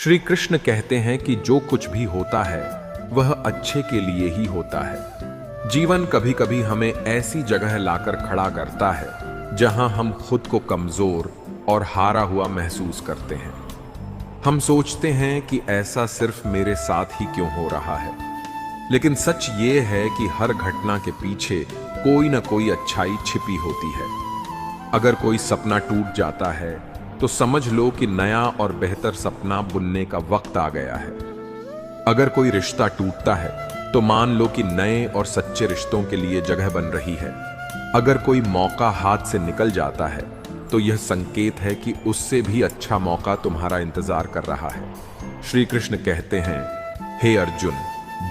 श्री कृष्ण कहते हैं कि जो कुछ भी होता है वह अच्छे के लिए ही होता है। जीवन कभी कभी हमें ऐसी जगह लाकर खड़ा करता है जहां हम खुद को कमजोर और हारा हुआ महसूस करते हैं। हम सोचते हैं कि ऐसा सिर्फ मेरे साथ ही क्यों हो रहा है, लेकिन सच ये है कि हर घटना के पीछे कोई ना कोई अच्छाई छिपी होती है। अगर कोई सपना टूट जाता है तो समझ लो कि नया और बेहतर सपना बुनने का वक्त आ गया है। अगर कोई रिश्ता टूटता है तो मान लो कि नए और सच्चे रिश्तों के लिए जगह बन रही है। अगर कोई मौका हाथ से निकल जाता है तो यह संकेत है कि उससे भी अच्छा मौका तुम्हारा इंतजार कर रहा है। श्री कृष्ण कहते हैं, हे अर्जुन,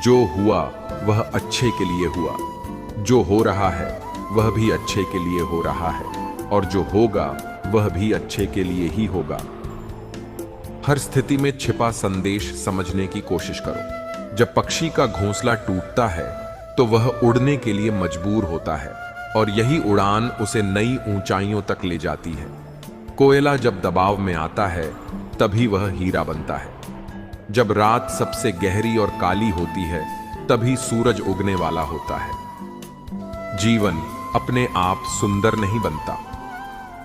जो हुआ वह अच्छे के लिए हुआ, जो हो रहा है वह भी अच्छे के लिए हो रहा है, और जो होगा वह भी अच्छे के लिए ही होगा। हर स्थिति में छिपा संदेश समझने की कोशिश करो। जब पक्षी का घोंसला टूटता है तो वह उड़ने के लिए मजबूर होता है, और यही उड़ान उसे नई ऊंचाइयों तक ले जाती है। कोयला जब दबाव में आता है तभी वह हीरा बनता है। जब रात सबसे गहरी और काली होती है तभी सूरज उगने वाला होता है। जीवन अपने आप सुंदर नहीं बनता,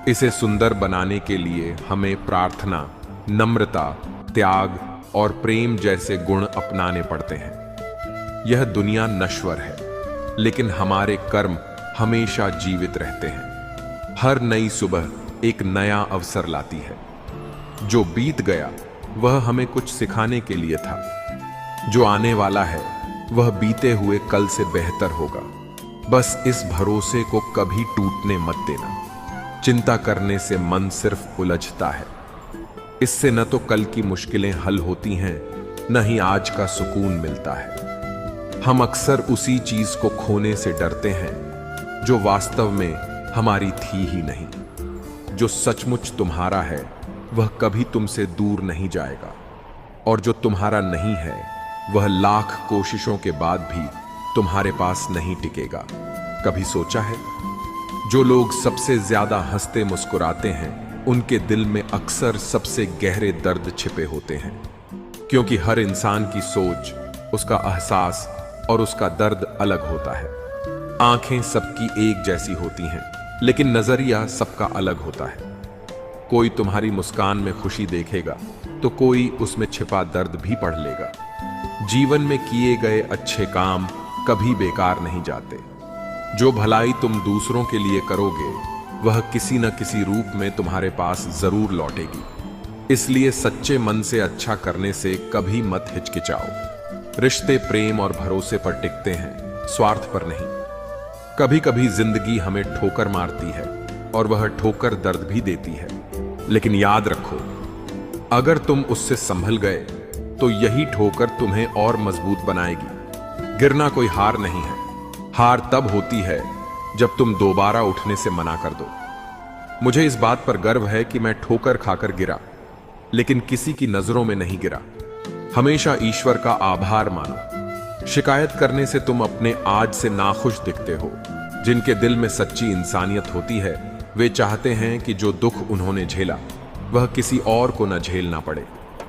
इसे सुंदर बनाने के लिए हमें प्रार्थना, नम्रता, त्याग और प्रेम जैसे गुण अपनाने पड़ते हैं। यह दुनिया नश्वर है, लेकिन हमारे कर्म हमेशा जीवित रहते हैं। हर नई सुबह एक नया अवसर लाती है। जो बीत गया वह हमें कुछ सिखाने के लिए था। जो आने वाला है वह बीते हुए कल से बेहतर होगा। बस इस भरोसे को कभी टूटने मत देना। चिंता करने से मन सिर्फ उलझता है। इससे न तो कल की मुश्किलें हल होती हैं, न ही आज का सुकून मिलता है। हम अक्सर उसी चीज को खोने से डरते हैं जो वास्तव में हमारी थी ही नहीं। जो सचमुच तुम्हारा है वह कभी तुमसे दूर नहीं जाएगा, और जो तुम्हारा नहीं है वह लाख कोशिशों के बाद भी तुम्हारे पास नहीं टिकेगा। कभी सोचा है, जो लोग सबसे ज्यादा हंसते मुस्कुराते हैं उनके दिल में अक्सर सबसे गहरे दर्द छिपे होते हैं। क्योंकि हर इंसान की सोच, उसका एहसास और उसका दर्द अलग होता है। आंखें सबकी एक जैसी होती हैं, लेकिन नजरिया सबका अलग होता है। कोई तुम्हारी मुस्कान में खुशी देखेगा तो कोई उसमें छिपा दर्द भी पढ़ लेगा। जीवन में किए गए अच्छे काम कभी बेकार नहीं जाते। जो भलाई तुम दूसरों के लिए करोगे वह किसी न किसी रूप में तुम्हारे पास जरूर लौटेगी। इसलिए सच्चे मन से अच्छा करने से कभी मत हिचकिचाओ। रिश्ते प्रेम और भरोसे पर टिकते हैं, स्वार्थ पर नहीं। कभी कभी जिंदगी हमें ठोकर मारती है और वह ठोकर दर्द भी देती है, लेकिन याद रखो, अगर तुम उससे संभल गए तो यही ठोकर तुम्हें और मजबूत बनाएगी। गिरना कोई हार नहीं है। हार तब होती है जब तुम दोबारा उठने से मना कर दो। मुझे इस बात पर गर्व है कि मैं ठोकर खाकर गिरा, लेकिन किसी की नजरों में नहीं गिरा। हमेशा ईश्वर का आभार मानो। शिकायत करने से तुम अपने आज से नाखुश दिखते हो। जिनके दिल में सच्ची इंसानियत होती है वे चाहते हैं कि जो दुख उन्होंने झेला वह किसी और को न झेलना पड़े,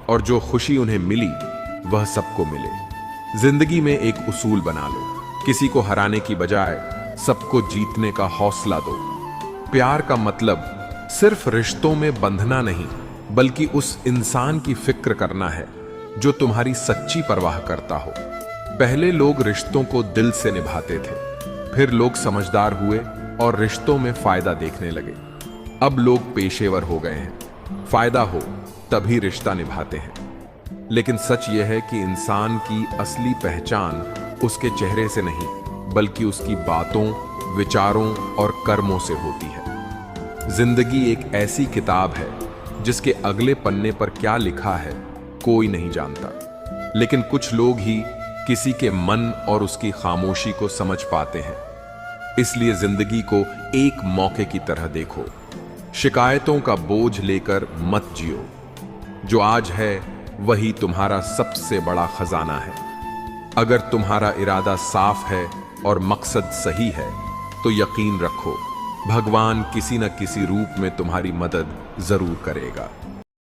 और जो खुशी उन्हें मिली वह सबको मिले। जिंदगी में एक उसूल बना लो, किसी को हराने की बजाय सबको जीतने का हौसला दो। प्यार का मतलब सिर्फ रिश्तों में बंधना नहीं, बल्कि उस इंसान की फिक्र करना है जो तुम्हारी सच्ची परवाह करता हो। पहले लोग रिश्तों को दिल से निभाते थे, फिर लोग समझदार हुए और रिश्तों में फायदा देखने लगे। अब लोग पेशेवर हो गए हैं, फायदा हो तभी रिश्ता निभाते हैं। लेकिन सच यह है कि इंसान की असली पहचान उसके चेहरे से नहीं, बल्कि उसकी बातों, विचारों और कर्मों से होती है। जिंदगी एक ऐसी किताब है जिसके अगले पन्ने पर क्या लिखा है कोई नहीं जानता, लेकिन कुछ लोग ही किसी के मन और उसकी खामोशी को समझ पाते हैं। इसलिए जिंदगी को एक मौके की तरह देखो। शिकायतों का बोझ लेकर मत जियो। जो आज है वही तुम्हारा सबसे बड़ा खजाना है। अगर तुम्हारा इरादा साफ है और मकसद सही है तो यकीन रखो, भगवान किसी न किसी रूप में तुम्हारी मदद जरूर करेगा।